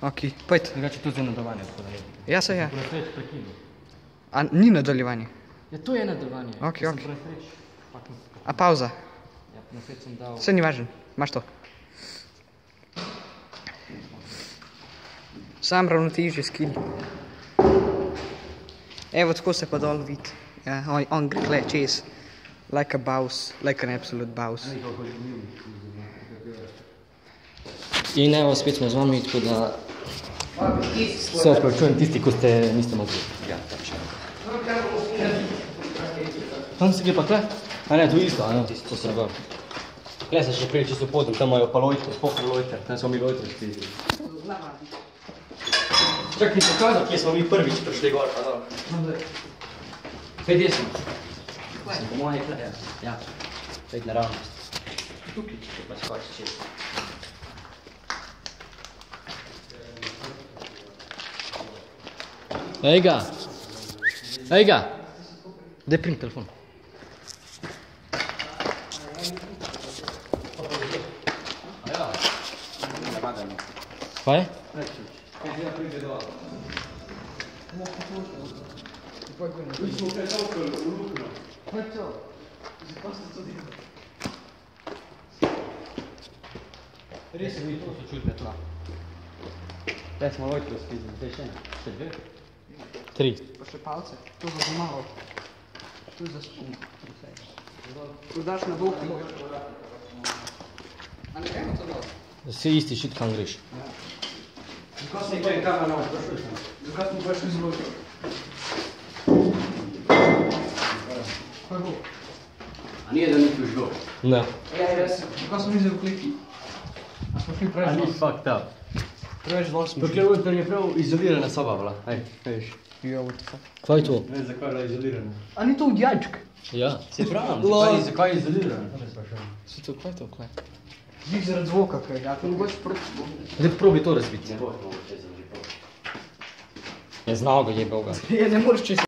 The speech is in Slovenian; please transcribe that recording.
Ok, pojď. Drugače to je nadaljevanje. Ja se je. Preveč prekinul. A ni nadaljevanje? Ja, to je nadaljevanje. Ok. Preveč. A pauza? Ja, na svet sem dal. Vse ni važno, imaš to. Sam ravnotežje skill. Evo, tako se pa dol vidi. Ja, on gre tle čez. Like a boss, like an absolute boss. In evo, spet smo z vami, tako da se opravičujem tisti, ko niste mogli. Ja, tako. Tam se gre pa kle? A ne, to isto, a ne, to se gor. Kle se še prej čisto podem, tam imajo pa lojter, pokor lojter, tam smo mi lojter spili. Čak mi pokazal, kje smo mi prvič prišli gor, pa dol. Pej desno. Po moje kle, ja. Pej naravnost. Tukaj, če pa skoči čez. Ej ga! Ej ga! Daj prim telefon. Kaj je? Res mi to so čutne tla. Zdaj smo lojtro spizili, zdaj še ne. Še dve? 3. Pa še palce, to za malo. To je za spum. Ko daš na dolg, a ne gremo to dol? Vsi isti šit, kam greš. Zakaj smo nekaj kamera prišli? Zakaj smo prišli z lojtro? Kaj bo? A nije da nisi už gol? Ne. Zakaj smo mislili v kliki? A smo šli A preveč ni dol? fucked up. Preveč dol smo šli. Dokler je prav izolirana soba bila. Ej, veš. Jo, what the fuck. Kaj je to? Ne, zakaj je bila izolirana? A ni to udjačk? Ja. Se pravim, zakaj je izolirana? Se to, kaj je to, kaj? Zvih zaradi zvoka, kaj? Ja, to mogoče proti. Zdaj probi to razbiti. Ne boš mogoče za že prav. Je znal ga, jebel ga. Ja, ne moreš čez